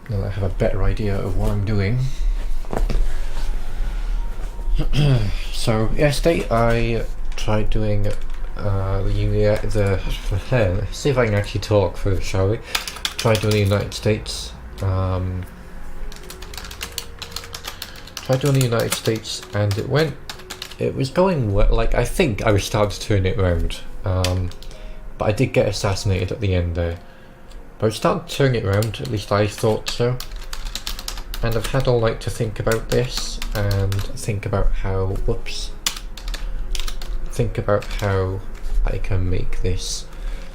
now that I have a better idea of what I'm doing. So yesterday I tried doing see if I can actually talk first, shall we? Tried doing the United States. Tried doing the United States, and it was going well. Like, I think I was starting to turn it around. But I did get assassinated at the end there. But I was starting to turn it around, at least I thought so. And I've had all night to think about this, and think about how, think about how I can make this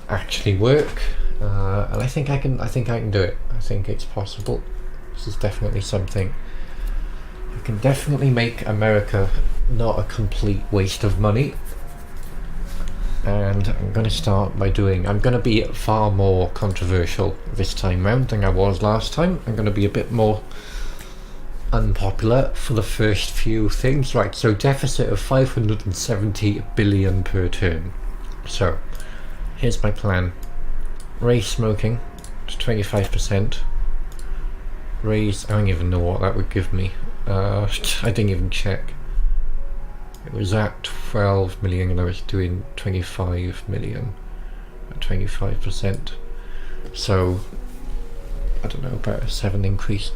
actually work. And I think I can do it. I think it's possible. This is definitely something. I can definitely make America not a complete waste of money. And I'm going to start by I'm going to be far more controversial this time round than I was last time. I'm going to be a bit more unpopular for the first few things. Right, so deficit of 570 billion per term. So, here's my plan. Raise smoking to 25%. Raise, I don't even know what that would give me. I didn't even check. It was at 12 million and I was doing 25 million at 25%. So, I don't know, about a 7 increase.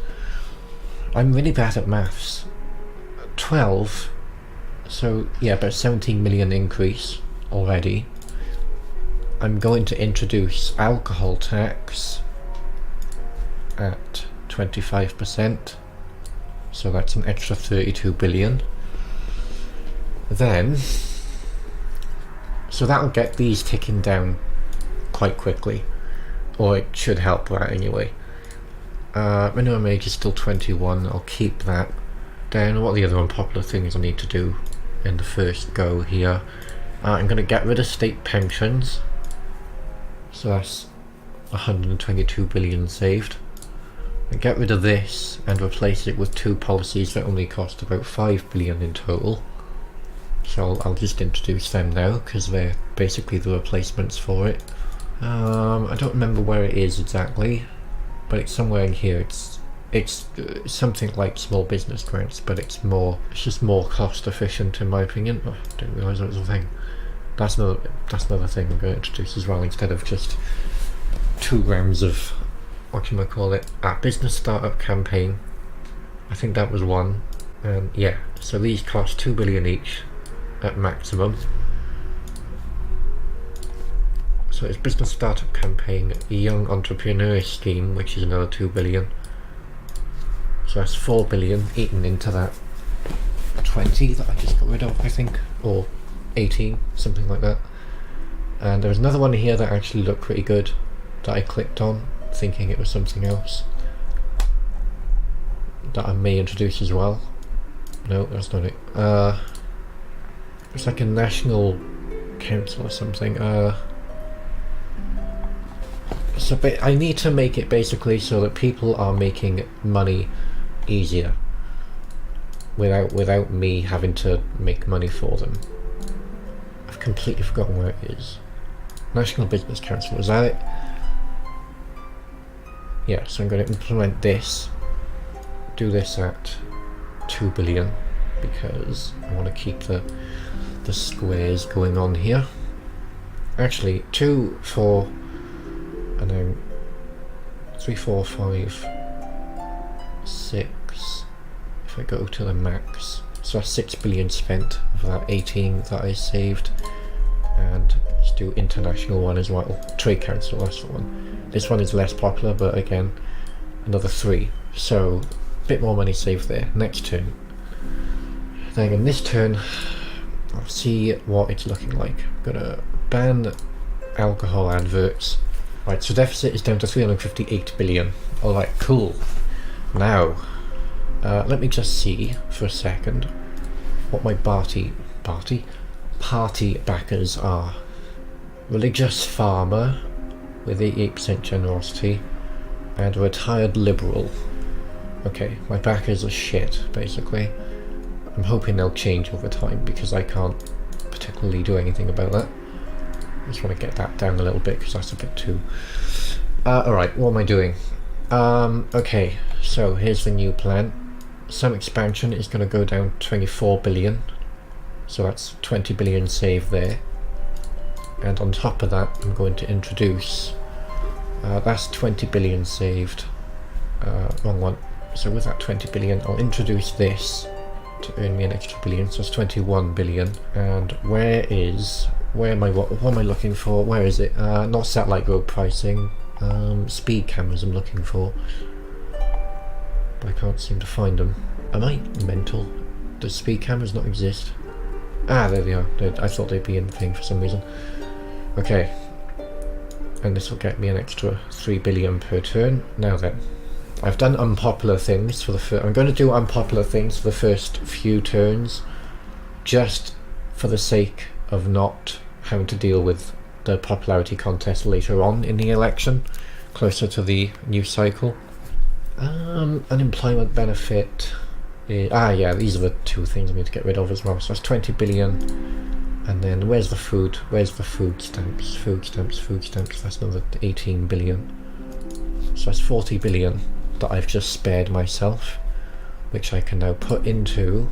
I'm really bad at maths. 12, so yeah, about 17 million increase already. I'm going to introduce alcohol tax at 25%. So that's an extra 32 billion. Then, so that'll get these ticking down quite quickly, or it should help that anyway. Minimum age is still 21, I'll keep that. Then what are the other unpopular things I need to do in the first go here? I'm going to get rid of state pensions, so that's 122 billion saved. And get rid of this and replace it with two policies that only cost about 5 billion in total. So I'll just introduce them now because they're basically the replacements for it. I don't remember where it is exactly, but it's somewhere in here. It's something like small business grants, but it's just more cost efficient in my opinion. Oh, I didn't realise that was a thing. That's another thing I'm going to introduce as well, instead of just 2 grams of business startup campaign. I think that was one. Yeah, so these cost 2 billion each at maximum. So it's business startup campaign, a young entrepreneur scheme, which is another 2 billion. So that's 4 billion eaten into that 20 that I just got rid of, I think, or 18, something like that. And there was another one here that actually looked pretty good that I clicked on, thinking it was something else that I may introduce as well. No, that's not it. It's like a national council or something. So I need to make it basically so that people are making money easier without me having to make money for them. I've completely forgotten where it is. National Business Council, is that it? Yeah, so I'm going to implement this, do this at 2 billion because I want to keep the squares going on here. Actually, 2, 4, and then 3, 4, 5, 6, if I go to the max. So that's 6 billion spent of that 18 that I saved. And let's do international one as well. Trade Council, that's the one. This one is less popular, but again, another 3. So, a bit more money saved there. Next turn. Then in this turn, I'll see what it's looking like. I'm gonna ban alcohol adverts. Right, so deficit is down to 358 billion. Alright, cool. Now, let me just see for a second what my party backers are. Religious farmer with 88% generosity and a retired liberal. Okay, my backers are shit, basically. I'm hoping they'll change over time because I can't particularly do anything about that. I just want to get that down a little bit because that's a bit too... Alright, what am I doing? Okay, so here's the new plan. Some expansion is going to go down 24 billion. So that's 20 billion saved there. And on top of that, I'm going to introduce... that's 20 billion saved. Wrong one. So with that 20 billion, I'll introduce this to earn me an extra billion. So it's 21 billion. And what am I looking for? Where is it? Not satellite road pricing. Speed cameras I'm looking for. But I can't seem to find them. Am I mental? Does speed cameras not exist? Ah, there they are. I thought they'd be in the thing for some reason. Okay. And this will get me an extra 3 billion per turn. Now then. I've done unpopular things for the first... I'm going to do unpopular things for the first few turns. Just for the sake of not having to deal with the popularity contest later on in the election. Closer to the new cycle. Unemployment benefit... yeah, these are the two things I need to get rid of as well. So that's 20 billion. And then where's the food? Where's the food stamps? Food stamps. That's another 18 billion. So that's 40 billion that I've just spared myself, which I can now put into...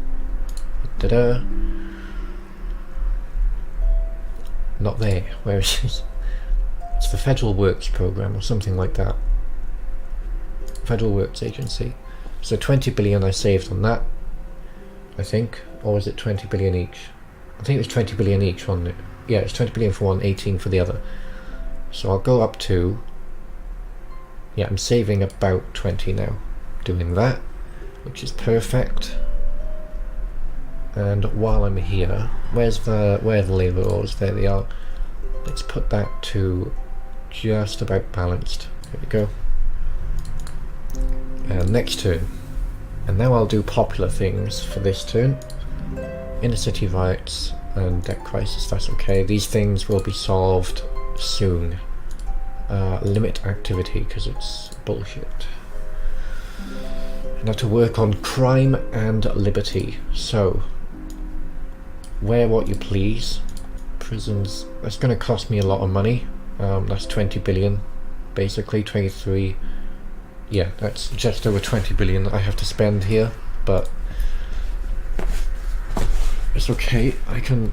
Not there. Where is it? It's the Federal Works Programme or something like that. Federal Works Agency. So 20 billion I saved on that, I think. Or is it 20 billion each? I think it was 20 billion each, wasn't it? Yeah, it's 20 billion for one, 18 for the other. So I'll go up to... Yeah, I'm saving about 20 now. Doing that, which is perfect. And while I'm here, where are the labour laws? There they are. Let's put that to just about balanced. There we go. Next turn. And now I'll do popular things for this turn. Inner city riots and debt crisis, that's okay. These things will be solved soon. Limit activity, because it's bullshit. Now to work on crime and liberty. So, wear what you please. Prisons, that's going to cost me a lot of money. That's 20 billion, basically 23. Yeah, that's just over 20 billion that I have to spend here, but it's okay. I can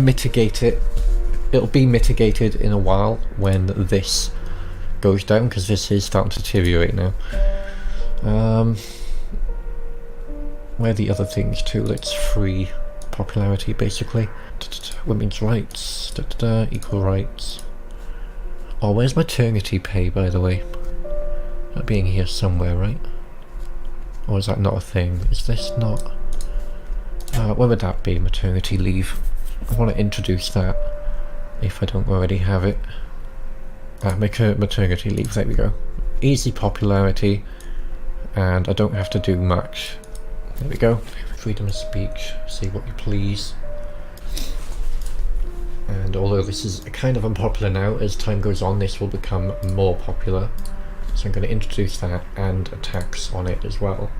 mitigate it. It'll be mitigated in a while when this goes down, because this is starting to deteriorate now. Where are the other things too? Let's free popularity, basically. Women's rights, equal rights. Oh, where's maternity pay, by the way? That being here somewhere, right? Or is that not a thing? Is this not... where would that be? Maternity leave. I want to introduce that, if I don't already have it. Maternity leave, there we go. Easy popularity, and I don't have to do much. There we go. Freedom of speech, say what you please. And although this is kind of unpopular now, as time goes on this will become more popular. So I'm going to introduce that and a tax on it as well.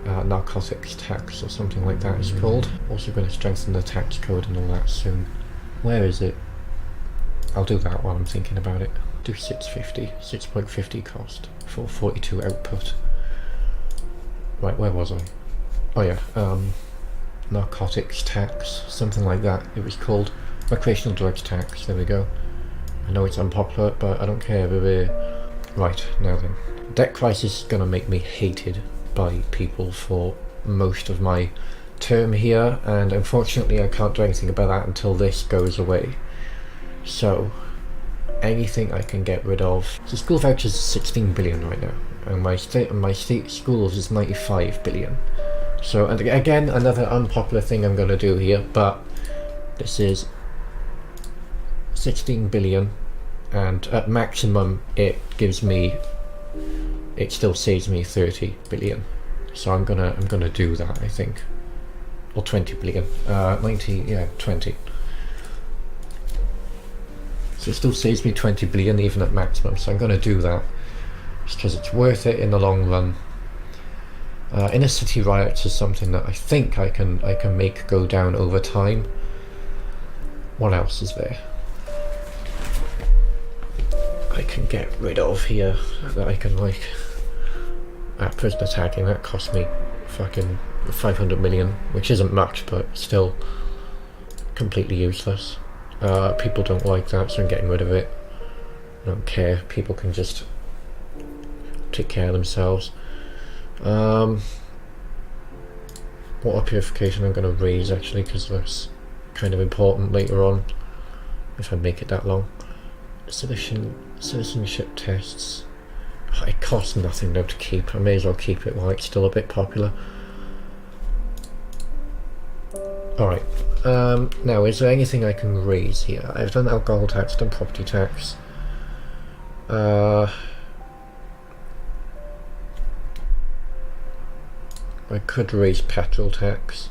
Narcotics tax or something like that is called. Also going to strengthen the tax code and all that soon. Where is it? I'll do that while I'm thinking about it. Do 6.50 cost for 42 output. Right, where was I? Oh yeah, narcotics tax, something like that it was called. Recreational drugs tax, there we go. I know it's unpopular, but I don't care. Right, now then. Debt crisis is going to make me hated by people for most of my term here, and unfortunately I can't do anything about that until this goes away. So, anything I can get rid of. So school vouchers is 16 billion right now, and my state schools is 95 billion. So, and again, another unpopular thing I'm going to do here, but this is 16 billion, and at maximum it still saves me 30 billion. So I'm gonna do that, I think. Or 20 billion. 20. So it still saves me 20 billion even at maximum, so I'm gonna do that. Just because it's worth it in the long run. Inner city riots is something that I think I can make go down over time. What else is there? I can get rid of here that I can like prisoner tagging. That cost me fucking 500 million, which isn't much, but still completely useless. People don't like that, so I'm getting rid of it. I don't care. People can just take care of themselves. Water purification I'm going to raise actually, because that's kind of important later on if I make it that long. Citizenship tests. It costs nothing though to keep. I may as well keep it while it's still a bit popular. Alright, now is there anything I can raise here? I've done alcohol tax, done property tax. I could raise petrol tax.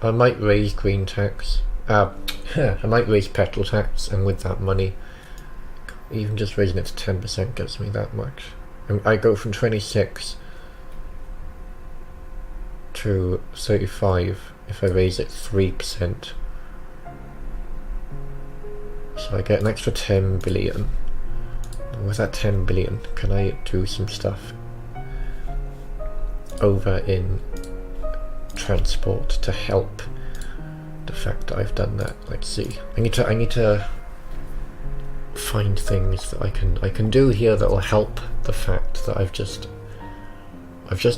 I might raise green tax. I might raise petrol tax, and with that money, even just raising it to 10% gets me that much. I go from 26 to 35 if I raise it 3%. So I get an extra 10 billion. And with that 10 billion, can I do some stuff over in transport to help the fact that I've done that? Let's see. I need to find things that I can do here that will help the fact that I've just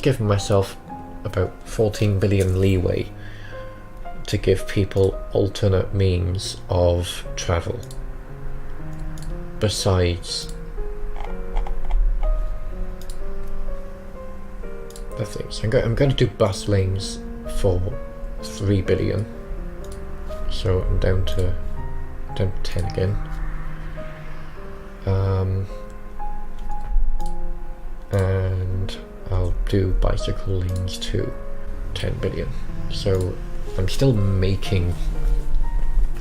given myself about 14 billion leeway to give people alternate means of travel besides the things. I'm going to do bus lanes for 3 billion, so I'm down to 10 again. And I'll do bicycle lanes too, 10 billion. So I'm still making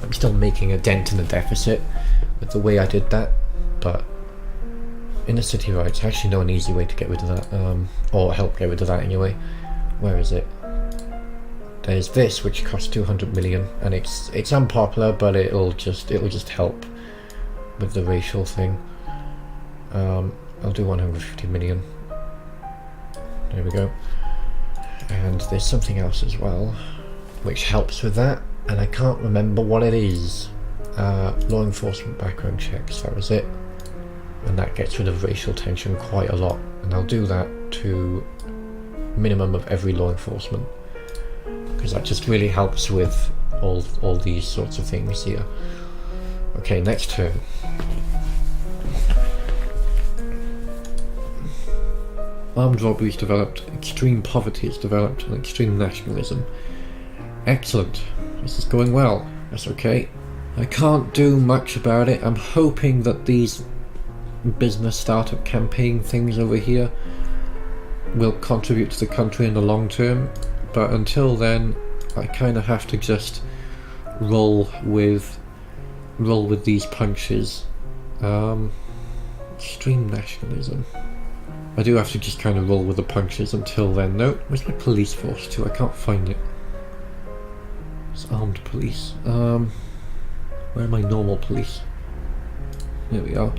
a dent in the deficit with the way I did that, but inner city rights, I actually know an easy way to get rid of that, or help get rid of that anyway. Where is it? There's this, which costs 200 million, and it's unpopular, but it'll just help with the racial thing. I'll do 150 million. There we go. And there's something else as well which helps with that, and I can't remember what it is. Law enforcement background checks, that was it. And that gets rid of racial tension quite a lot, and I'll do that to minimum of every law enforcement, because that just really helps with all these sorts of things here. Okay, next turn. Armed robbery is developed, extreme poverty is developed, and extreme nationalism. Excellent. This is going well. That's okay. I can't do much about it. I'm hoping that these business startup campaign things over here will contribute to the country in the long term, but until then I kind of have to just roll with these punches. Extreme nationalism. I do have to just kind of roll with the punches until then. No, where's my police force too? I can't find it. It's armed police. Where are my normal police? There we are.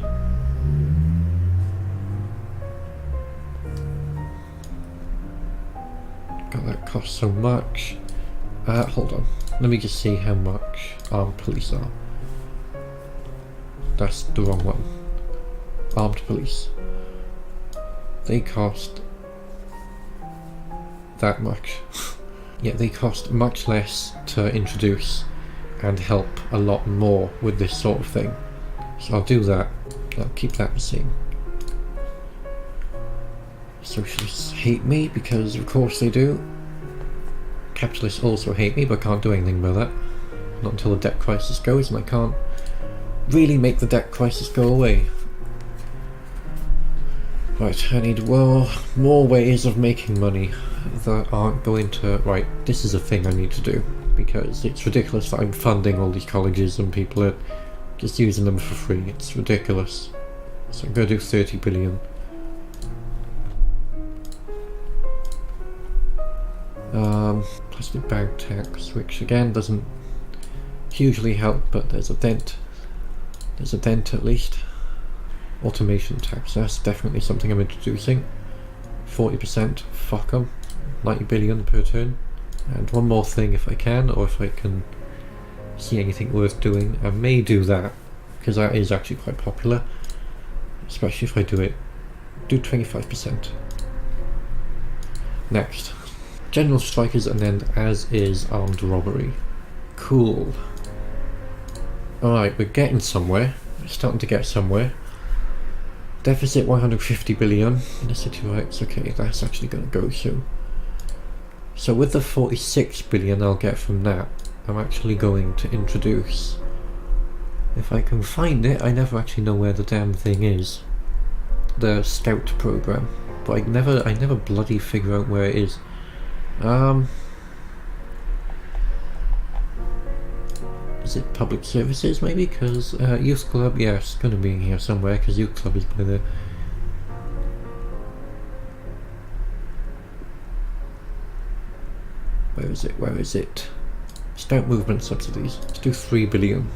God, that costs so much. Hold on. Let me just see how much armed police are. That's the wrong one. Armed police. They cost that much. Yeah, they cost much less to introduce and help a lot more with this sort of thing. So I'll do that. I'll keep that the same. Socialists hate me because of course they do. Capitalists also hate me, but can't do anything about that. Not until the debt crisis goes, and I can't really make the debt crisis go away. Right, I need more ways of making money that aren't going to... Right, this is a thing I need to do, because it's ridiculous that I'm funding all these colleges and people are just using them for free. It's ridiculous. So I'm going to do 30 billion. Plastic bag tax, which again doesn't hugely help, but there's a dent. There's a dent at least. Automation tax, that's definitely something I'm introducing. 40%, fuck 'em. 90 billion per turn. And one more thing if I can, or if I can see anything worth doing, I may do that, because that is actually quite popular. Especially if I do 25%. Next. General strikers and then as is armed robbery. Cool. Alright, we're getting somewhere. We're starting to get somewhere. Deficit 150 billion in the city rights. Okay, that's actually going to go soon. So with the 46 billion I'll get from that, I'm actually going to introduce, if I can find it, I never actually know where the damn thing is, the scout program, but I never bloody figure out where it is. Is it public services maybe? Because youth club, yeah, it's going to be in here somewhere, because youth club is by there. Where is it? Scout movement subsidies. Let's do 3 billion.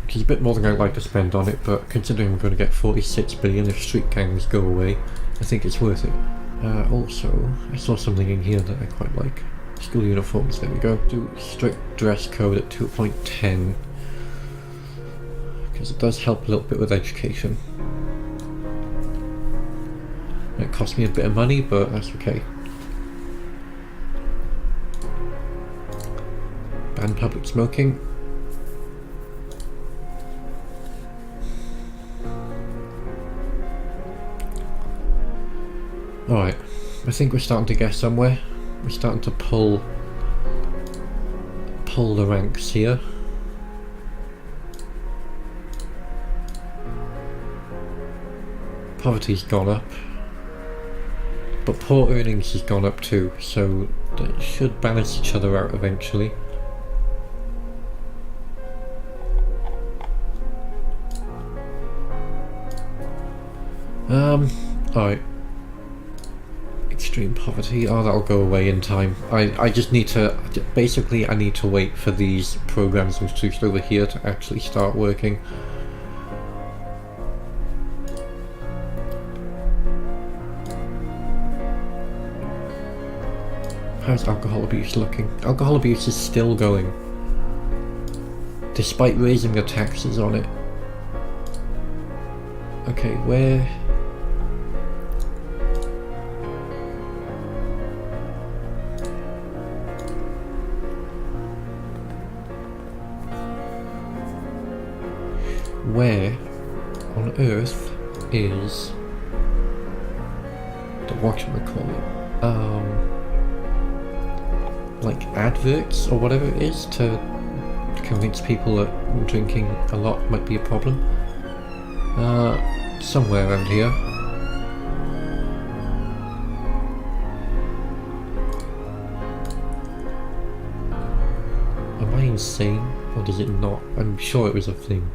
Which is a bit more than I'd like to spend on it, but considering I'm going to get 46 billion if street gangs go away, I think it's worth it. Also, I saw something in here that I quite like. School uniforms, there we go. Do strict dress code at 2.10. Because it does help a little bit with education. It cost me a bit of money, but that's okay. Ban public smoking. Alright, I think we're starting to get somewhere. We're starting to pull the ranks here. Poverty's gone up. But poor earnings has gone up too, so that should balance each other out eventually. Alright. Extreme poverty, oh that'll go away in time. I just need to, basically I need to wait for these programs introduced over here to actually start working. How's alcohol abuse looking? Alcohol abuse is still going, despite raising the taxes on it. Okay, where... Where on earth is the whatchamacallit? Like adverts or whatever it is to convince people that drinking a lot might be a problem? Somewhere around here. Am I insane, or does it not? I'm sure it was a thing.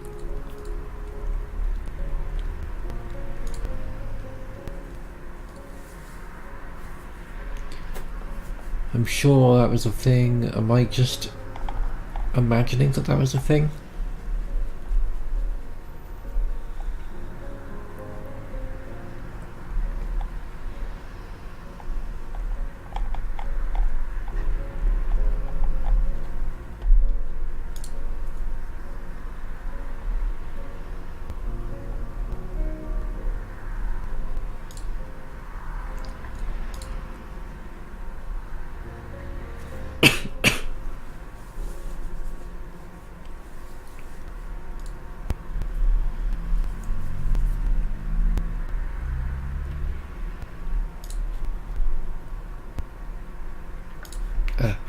I'm sure that was a thing. Am I just imagining that was a thing?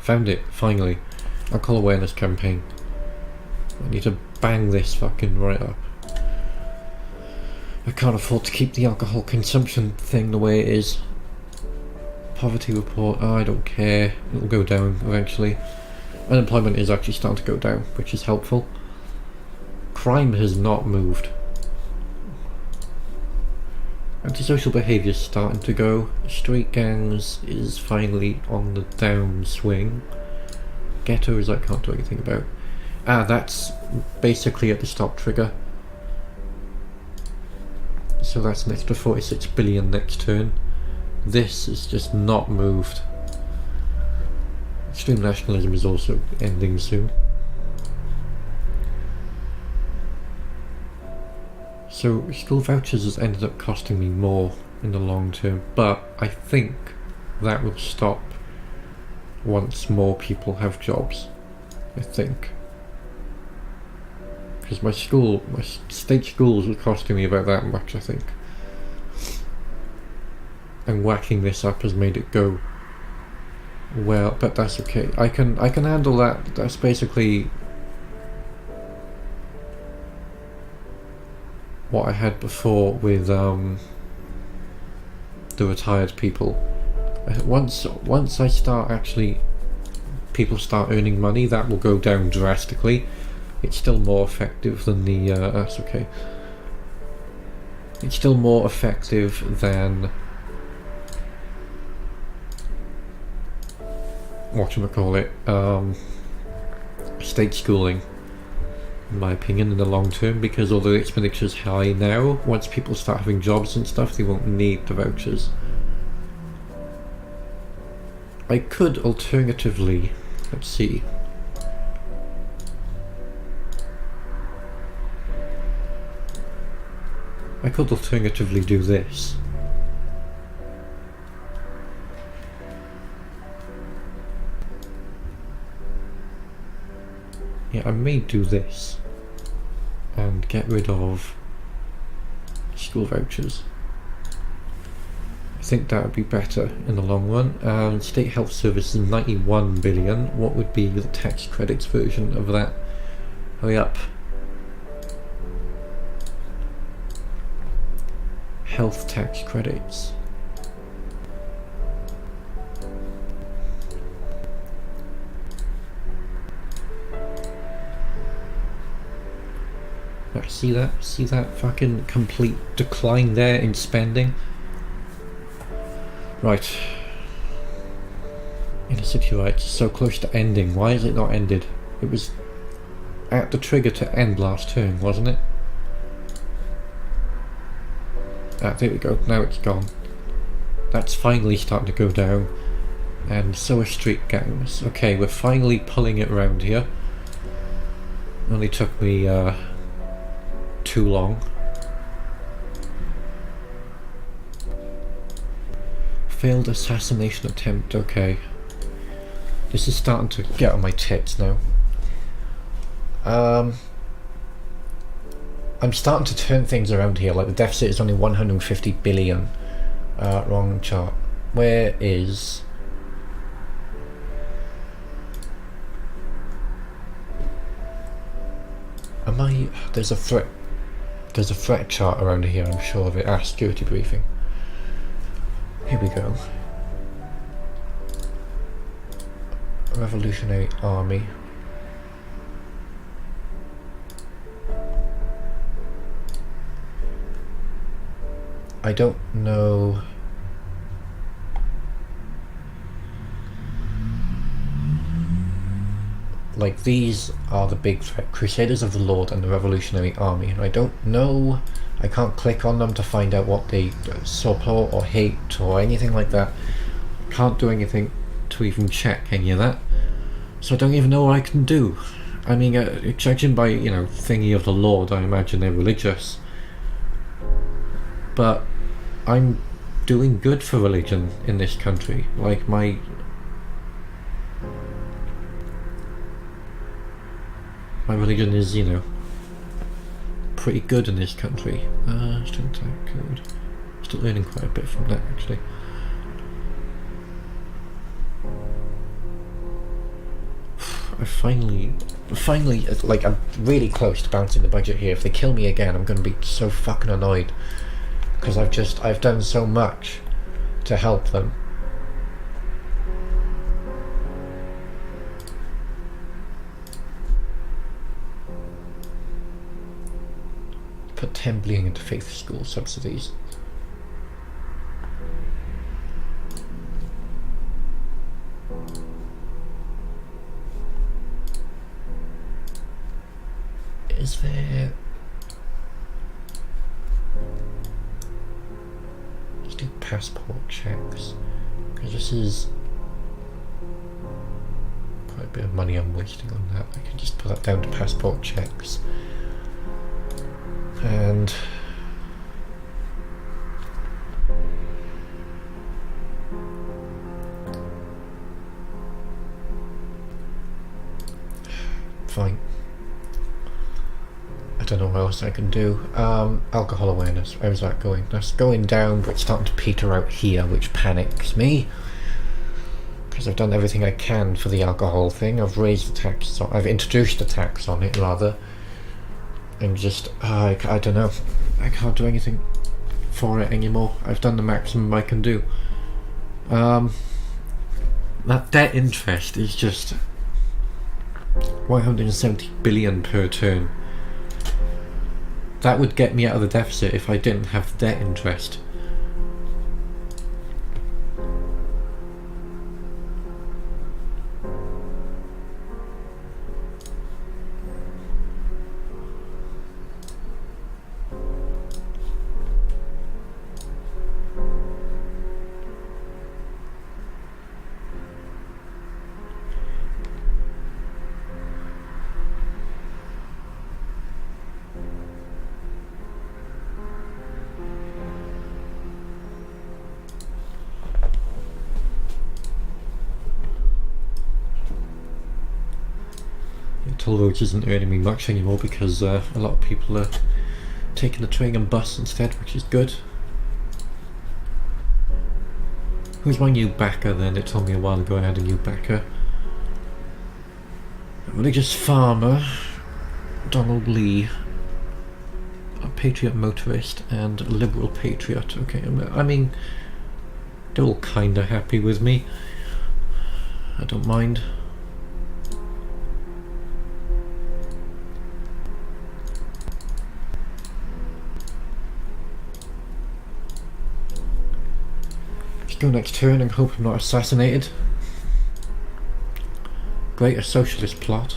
Found it, finally. Alcohol awareness campaign. I need to bang this fucking right up. I can't afford to keep the alcohol consumption thing the way it is. Poverty report, oh, I don't care. It'll go down eventually. Unemployment is actually starting to go down, which is helpful. Crime has not moved. Antisocial behaviour is starting to go. Street gangs is finally on the downswing. Ghettos I can't do anything about. Ah, that's basically at the stop trigger. so that's an extra 46 billion next turn. This is just not moved. Extreme nationalism is also ending soon. So school vouchers has ended up costing me more in the long term, but I think that will stop once more people have jobs. I think. Because my state schools are costing me about that much, I think. And whacking this up has made it go well, but that's okay. I can handle that. That's basically what I had before with the retired people. Once I start actually, people start earning money, that will go down drastically. It's still more effective than the that's okay. It's still more effective than whatchamacallit, state schooling, in my opinion, in the long term, because although the expenditure is high now, once people start having jobs and stuff, they won't need the vouchers. I could alternatively, let's see. I could alternatively do this. Yeah, I may do this and get rid of school vouchers. I think that would be better in the long run. State health service is 91 billion. What would be the tax credits version of that? Hurry up. Health tax credits. See that? See that fucking complete decline there in spending? Right. Inner city rights, so close to ending. Why is it not ended? It was at the trigger to end last turn, wasn't it? Ah, there we go. Now it's gone. That's finally starting to go down. And so are street gangs. Okay, we're finally pulling it around here. Only took me too long. Failed assassination attempt, okay. This is starting to get on my tits now. I'm starting to turn things around here, like the deficit is only 150 billion. Wrong chart. Where is... Am I... There's a threat chart around here, I'm sure of it. Ah, security briefing. Here we go. Revolutionary Army. I don't know... Like, these are the big threat. Crusaders of the Lord and the Revolutionary Army. And I don't know... I can't click on them to find out what they support or hate or anything like that. Can't do anything to even check any of that. So I don't even know what I can do. I mean, judging by, you know, thingy of the Lord, I imagine they're religious. But I'm doing good for religion in this country. Like, my religion is, you know, pretty good in this country. Strength type code. Still learning quite a bit from that, actually. I finally, like, I'm really close to bouncing the budget here. If they kill me again, I'm going to be so fucking annoyed. Because I've done so much to help them. Put 10 billion into faith school subsidies. Is there... passport checks, because this is quite a bit of money I'm wasting on that. I can just put that down to passport checks. And fine. I don't know what else I can do. Alcohol awareness, how's that going? That's going down, but it's starting to peter out here, which panics me. Because I've done everything I can for the alcohol thing. I've raised the tax, I've introduced the tax on it, rather. And just, I don't know. I can't do anything for it anymore. I've done the maximum I can do. That debt interest is just 170 billion per turn. That would get me out of the deficit if I didn't have the debt interest. Toll roads isn't earning me much anymore because a lot of people are taking the train and bus instead, which is good. Who's my new backer then? It told me a while ago I had a new backer. A religious farmer, Donald Lee, a patriot motorist, and a liberal patriot. Okay, I mean, they're all kinda happy with me. I don't mind. Go next turn and hope I'm not assassinated. Great, a socialist plot.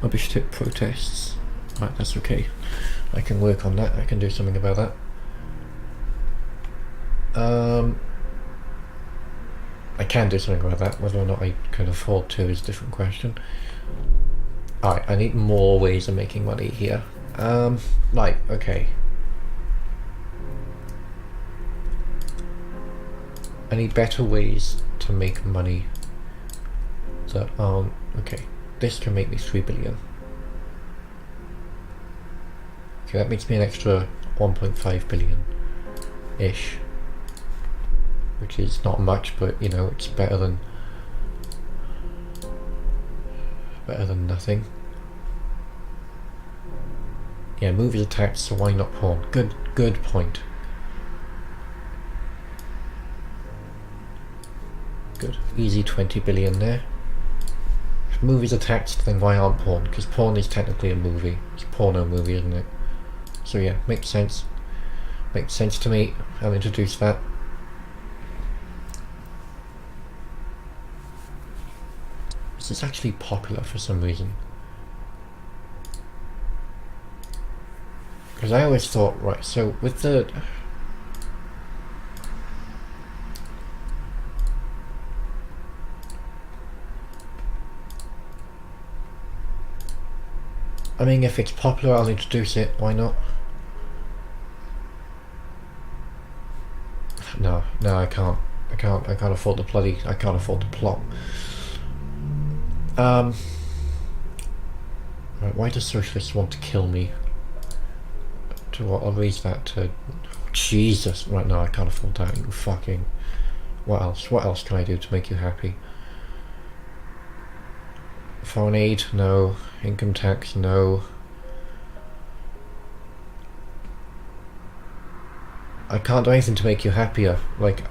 Rubbish tip protests. Right, that's okay. I can work on that. I can do something about that. I can do something about that. Whether or not I can afford to is a different question. Alright, I need more ways of making money here. Right, okay. I need better ways to make money that aren't... Okay, this can make me 3 billion. Okay, that makes me an extra 1.5 billion-ish. Which is not much, but, you know, it's better than nothing. Yeah, movies are taxed, so why not porn? Good point. Good. Easy 20 billion there. If movies are taxed, then why aren't porn? Because porn is technically a movie. It's a porno movie, isn't it? So yeah, makes sense. Makes sense to me. I'll introduce that. This is actually popular for some reason. Because I always thought, right, so with the... I mean, if it's popular, I'll introduce it. Why not? No, I can't. I can't afford the bloody... I can't afford the plot. Right, why do socialists want to kill me? To what? I'll raise that to... Jesus! Right, no, I can't afford that. You fucking... What else? What else can I do to make you happy? Foreign aid? No. Income tax? No. I can't do anything to make you happier. Like,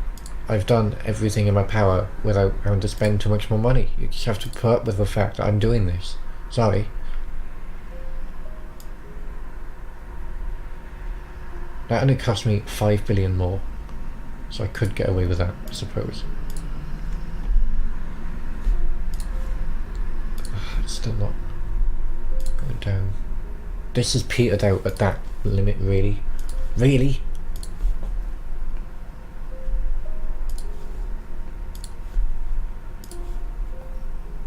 I've done everything in my power without having to spend too much more money. You just have to put up with the fact that I'm doing this. Sorry. That only cost me 5 billion more. So I could get away with that, I suppose. It's still not going down. This is petered out at that limit, really. Really?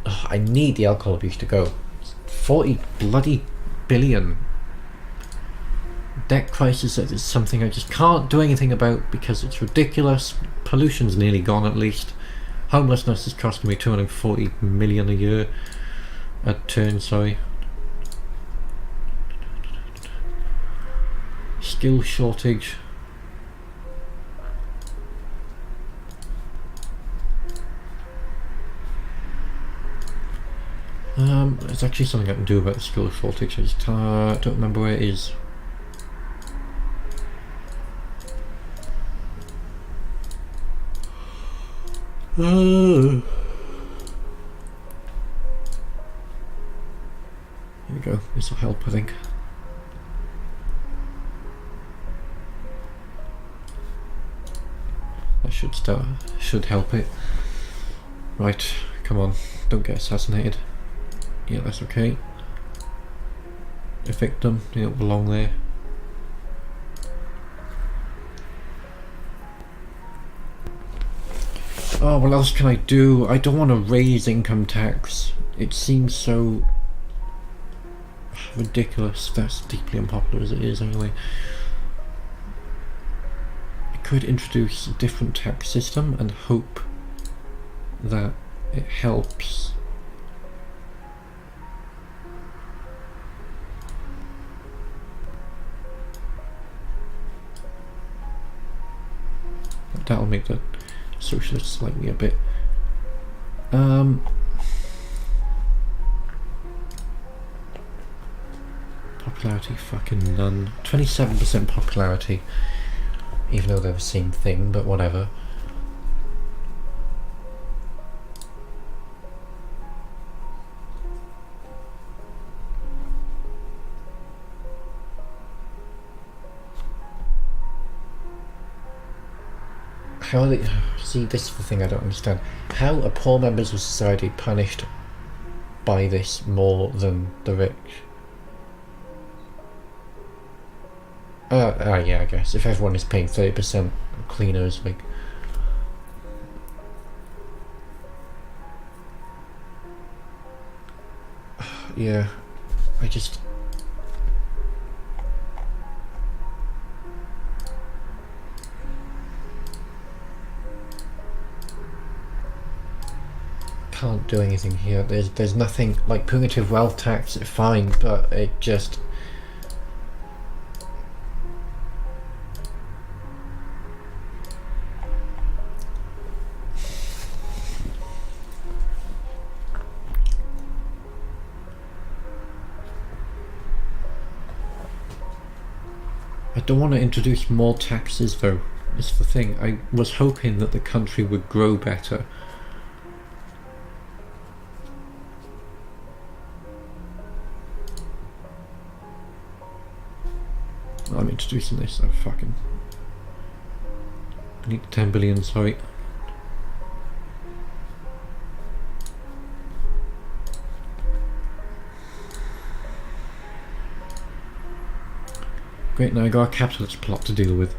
Ugh, I need the alcohol abuse to go. 40 bloody billion. Debt crisis is something I just can't do anything about because it's ridiculous. Pollution's nearly gone at least. Homelessness is costing me 240 million a year. A turn, sorry. Skill shortage. There's actually something I can do about the skill shortage. I just don't remember where it is. Here we go. This will help, I think. That should help it. Right, come on, don't get assassinated. Yeah, that's okay. A victim, they don't belong there. Oh, what else can I do? I don't want to raise income tax. It seems so ridiculous. That's deeply unpopular as it is anyway. I could introduce a different tax system and hope that it helps. That'll make the socialists like me a bit. Popularity, fucking none. 27% popularity, even though they're the same thing, but whatever. How are they? See, this is the thing I don't understand. How are poor members of society punished by this more than the rich? Yeah, I guess. If everyone is paying 30% cleaners, like... Yeah, I just... can't do anything here. There's nothing like punitive wealth tax, fine, but it just I don't want to introduce more taxes though. It's the thing. I was hoping that the country would grow better. I'm introducing this. I need 10 billion, sorry. Great, now I got a capitalist plot to deal with.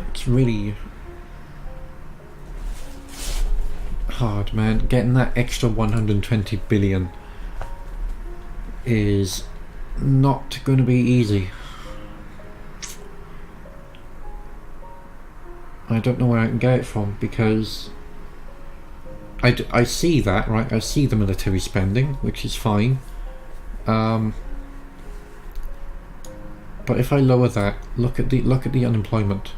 It's really hard, man. Getting that extra 120 billion is not going to be easy. I don't know where I can get it from because I see that, right? I see the military spending, which is fine. But if I lower that, look at the unemployment.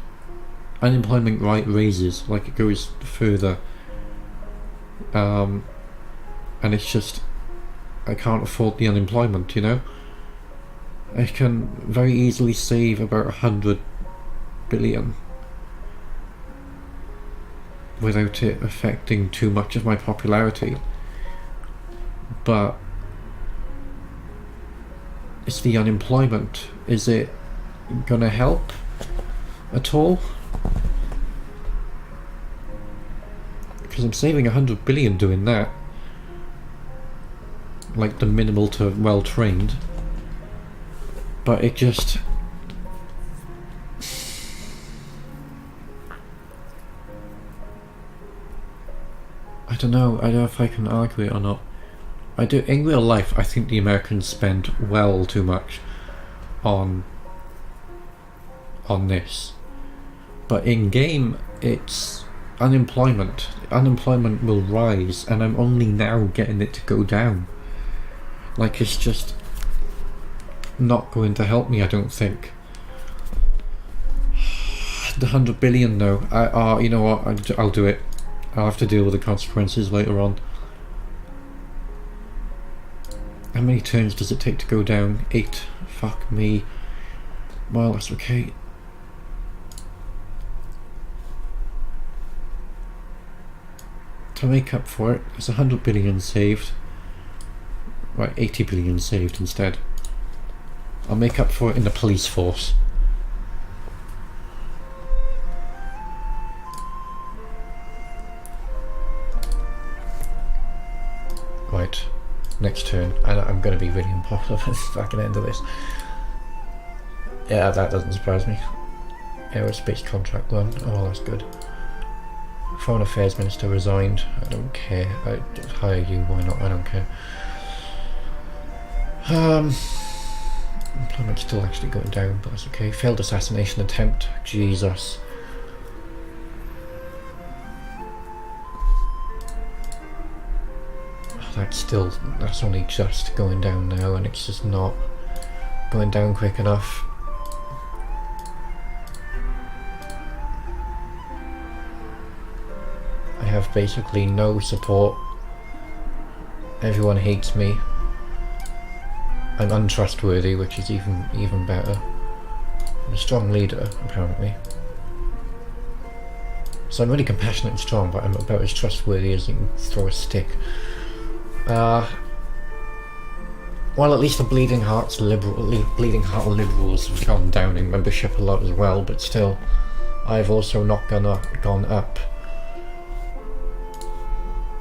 Unemployment rate raises, like it goes further. And it's just, I can't afford the unemployment, you know? I can very easily save about 100 billion without it affecting too much of my popularity. But it's the unemployment. Is it gonna help at all? Because I'm saving 100 billion doing that. Like the minimal to well trained. But it just... I don't know if I can argue it or not. I do, in real life, I think the Americans spend well too much on this. But in game, it's unemployment. Unemployment will rise, and I'm only now getting it to go down. Like, it's just not going to help me, I don't think. The 100 billion though, you know what, I'll do it. I'll have to deal with the consequences later on. How many turns does it take to go down? 8. Fuck me. Well, that's okay. To make up for it, there's 100 billion saved. Right, 80 billion saved instead. I'll make up for it in the police force. Right, next turn. I'm going to be really unpopular at the fucking end of this. Yeah, that doesn't surprise me. Aerospace contract loan. Oh, that's good. Foreign Affairs Minister resigned. I don't care. I just hire you, why not? I don't care. Employment's still actually going down, but that's okay. Failed assassination attempt. Jesus. That's only just going down now, and it's just not going down quick enough. I have basically no support. Everyone hates me. I'm untrustworthy, which is even better. I'm a strong leader, apparently. So I'm really compassionate and strong, but I'm about as trustworthy as you can throw a stick. Well, at least the Bleeding Heart Liberals have gone down in membership a lot as well, but still, I've also not gone up.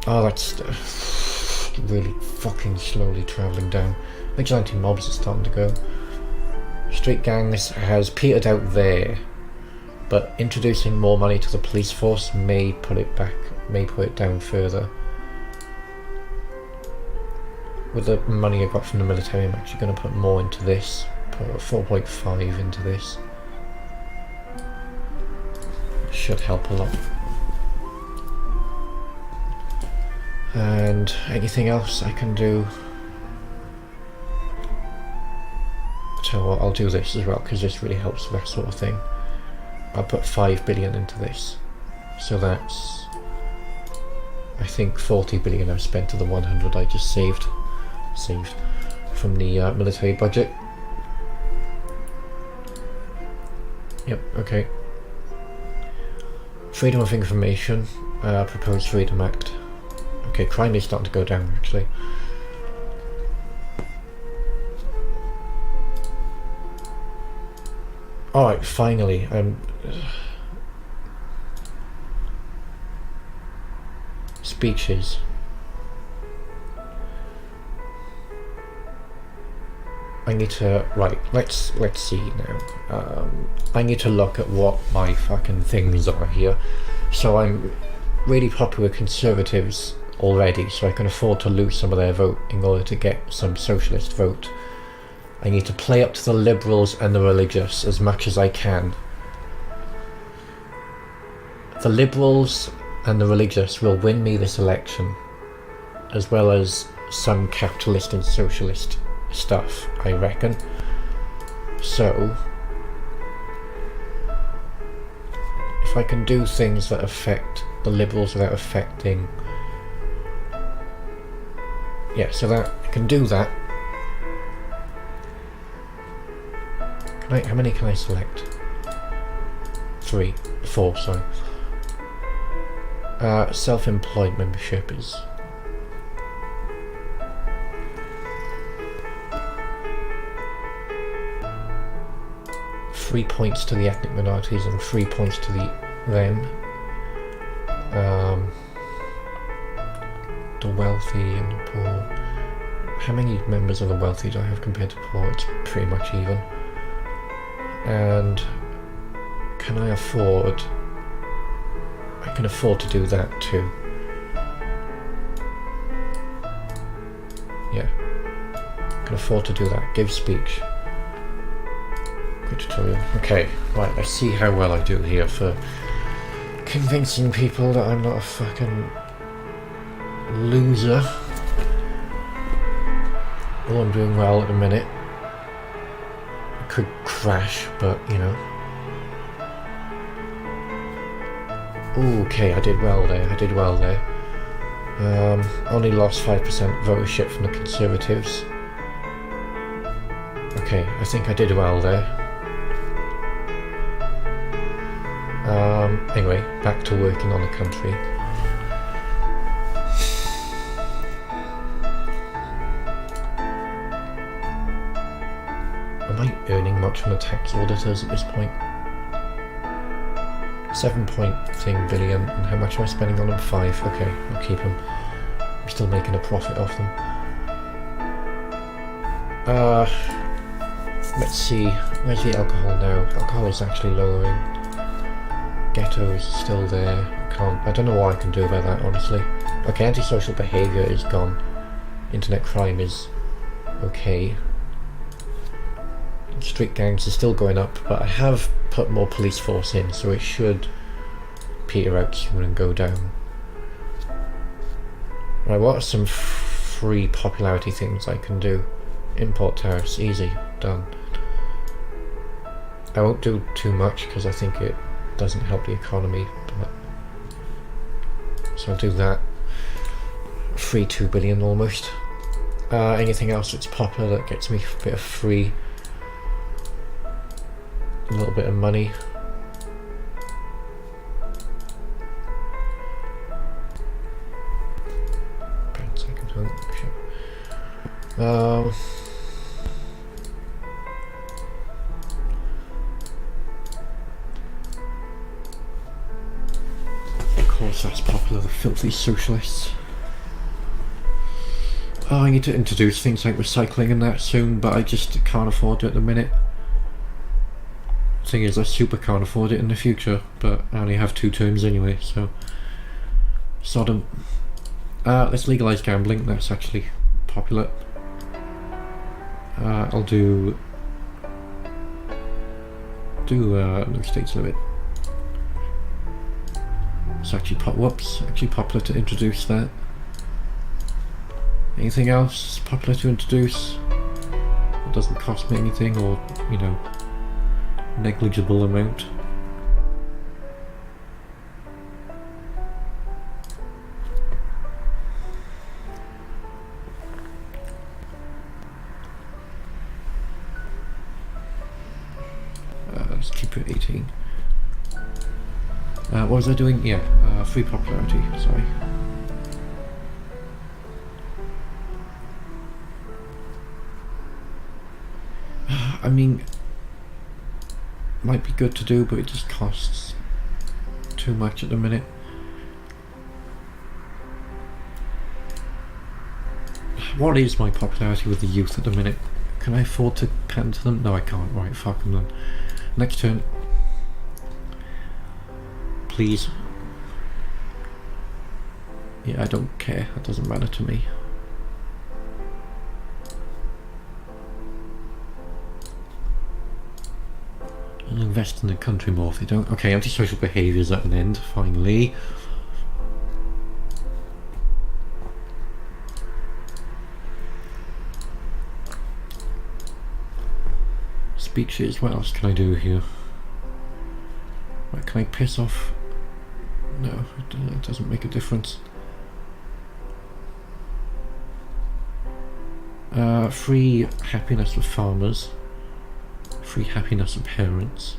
Oh, that's really fucking slowly travelling down. Vigilante mobs are starting to go. Street gangs has petered out there, but introducing more money to the police force may put it down further. With the money I got from the military, I'm actually going to put more into this. Put 4.5 into this. Should help a lot. And anything else I can do? So I'll do this as well, because this really helps with that sort of thing. I'll put 5 billion into this. So that's, I think, 40 billion I've spent to the 100 I just saved from the military budget. Yep, okay. Freedom of Information, Proposed Freedom Act. Okay, crime is starting to go down actually. Alright, finally, speeches. I need to, right, let's see now. I need to look at what my fucking things are here. So I'm really popular with Conservatives already, so I can afford to lose some of their vote in order to get some Socialist vote. I need to play up to the Liberals and the religious as much as I can. The Liberals and the religious will win me this election, as well as some capitalist and socialist stuff, I reckon. So if I can do things that affect the Liberals without affecting, yeah, so that I can do that. How many can I select? 4, sorry. Self-employed membership is 3 points to the ethnic minorities and 3 points to them. the wealthy and the poor. How many members of the wealthy do I have compared to poor? It's pretty much even. And can I afford... I can afford to do that too. Yeah. I can afford to do that. Give speech. Good tutorial. Okay, right, let's see how well I do here for convincing people that I'm not a fucking loser. Oh, I'm doing well at the minute. I could crash, but you know. Okay, I did well there. Only lost 5% votership from the Conservatives. Okay, I think I did well there. Anyway, back to working on the country. Am I earning much from the tax auditors at this point? 7 billion, and how much am I spending on them? 5. Okay, I'll keep them. I'm still making a profit off them. Let's see, where's the alcohol now? Alcohol is actually lowering. Ghetto is still there. I don't know what I can do about that, honestly. Okay, antisocial behaviour is gone. Internet crime is okay. Street gangs is still going up, but I have put more police force in, so it should peter out soon and go down. Right, what are some free popularity things I can do? Import tariffs, easy, done. I won't do too much because I think it doesn't help the economy, but so I'll do that. Free 2 billion almost. Anything else that's popular that gets me a bit of free, a little bit of money. Of course that's popular, the filthy socialists. Oh, I need to introduce things like recycling and that soon, but I just can't afford it at the minute. Thing is, I super can't afford it in the future, but I only have 2 terms anyway, so Sodom. Let's legalise gambling, that's actually popular. I'll do no states limit. It's actually popular to introduce that. Anything else popular to introduce? It doesn't cost me anything, or you know, negligible amount. Let's keep it 18. What was I doing? Yeah, free popularity, sorry. I mean, might be good to do, but it just costs too much at the minute. What is my popularity with the youth at the minute? Can I afford to pander to them? No, I can't. Right, fuck them then. Next turn. Please. Yeah, I don't care. That doesn't matter to me. I'll invest in the country more if they don't. Okay, antisocial behaviour is at an end, finally. Speeches, what else can I do here? Right, can I piss off? No, it doesn't make a difference. Free happiness of farmers. Free happiness of parents.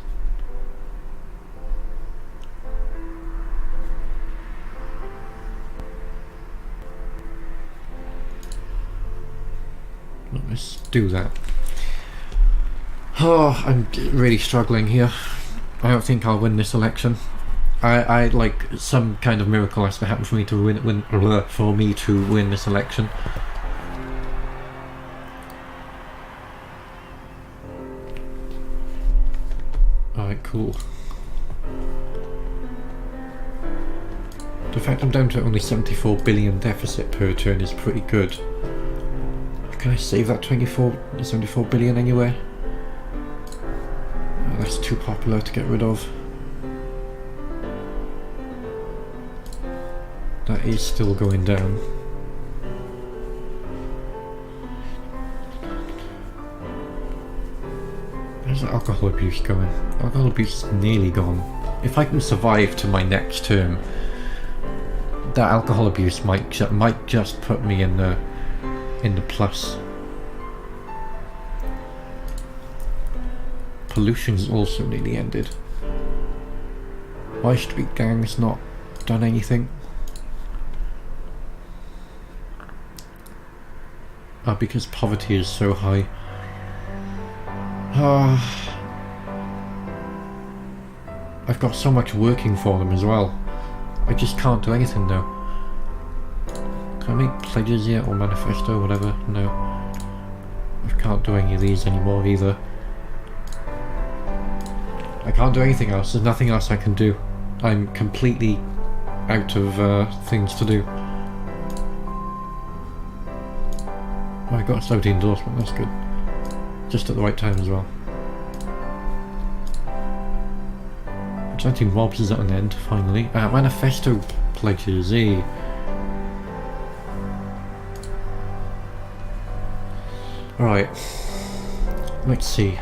Let's do that. Oh, I'm really struggling here. I don't think I'll win this election. I like some kind of miracle has to happen for me to win this election. Alright, cool. The fact I'm down to only 74 billion deficit per turn is pretty good. Can I save that 74 billion anywhere? Oh, that's too popular to get rid of. That is still going down. Where's the alcohol abuse going? Alcohol abuse is nearly gone. If I can survive to my next term, that alcohol abuse might just put me in the plus. Pollution's also nearly ended. Why street gangs not done anything? Because poverty is so high. I've got so much working for them as well. I just can't do anything now. Can I make pledges yet, or manifesto, whatever? No. I can't do any of these anymore either. I can't do anything else. There's nothing else I can do. I'm completely out of things to do. Oh, I got a celebrity endorsement, that's good. Just at the right time as well. Chanting mobs is at an end, finally. Manifesto pledges, eh? Alright. Let's see.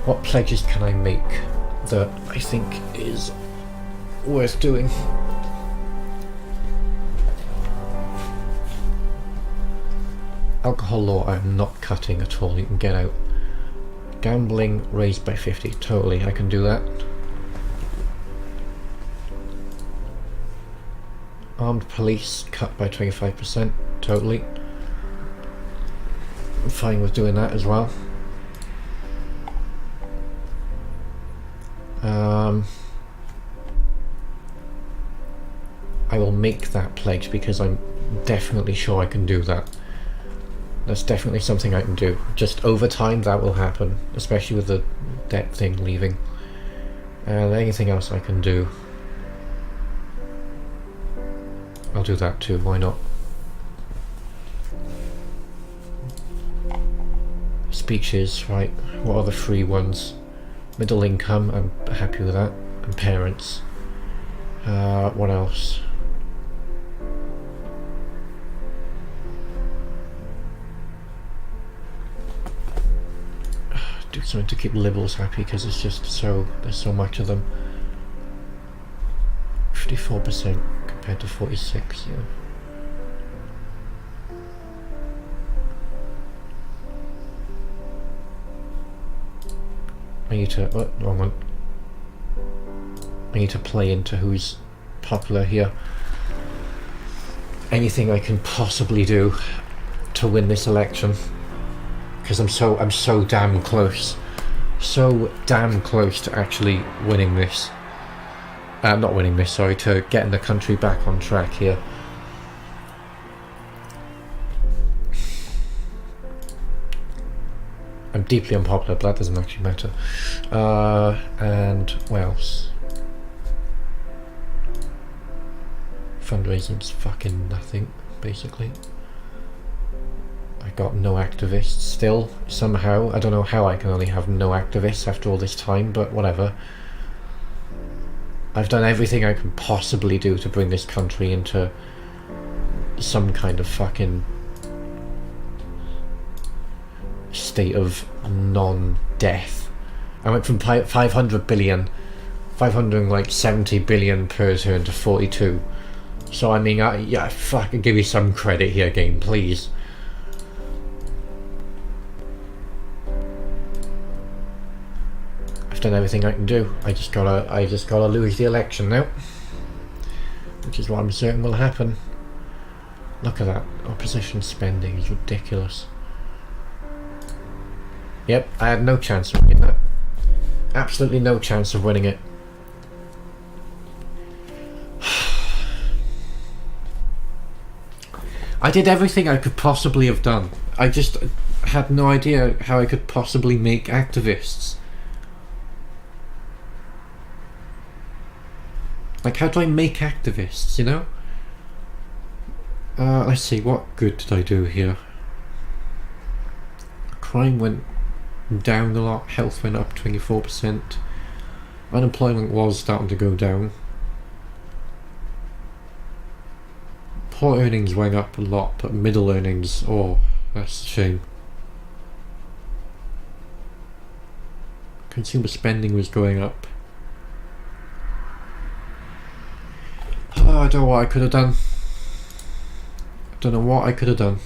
What pledges can I make that I think is worth doing? Alcohol law I'm not cutting at all, you can get out. Gambling raised by 50, totally, I can do that. Armed police cut by 25%, totally. I'm fine with doing that as well. I will make that pledge because I'm definitely sure I can do that. That's definitely something I can do. Just over time that will happen, especially with the debt thing leaving. And anything else I can do, I'll do that too, why not? Speeches, right, what are the free ones? Middle income, I'm happy with that. And parents. What else? Do something to keep liberals happy because it's just there's so much of them. 54% compared to 46, yeah. I need to, wrong one. I need to play into who's popular here. Anything I can possibly do to win this election. Because I'm so damn close. So damn close to actually winning this. Not winning this, sorry, to getting the country back on track here. I'm deeply unpopular, but that doesn't actually matter. And what else? Fundraising's fucking nothing, basically. I got no activists still, somehow. I don't know how I can only have no activists after all this time, but whatever. I've done everything I can possibly do to bring this country into some kind of fucking state of non-death. I went from 570 billion per turn to 42. So I mean, yeah, fucking give me some credit here, game, please. I've done everything I can do. I just gotta lose the election now, which is what I'm certain will happen. Look at that. Opposition spending is ridiculous. Yep, I had no chance of winning that. Absolutely no chance of winning it. I did everything I could possibly have done. I just had no idea how I could possibly make activists. Like, how do I make activists, you know? Let's see, what good did I do here? Crime went down a lot, health went up 24%. Unemployment was starting to go down. Poor earnings went up a lot, but middle earnings, oh, that's a shame. Consumer spending was going up. Oh, I don't know what I could have done. I don't know what I could have done.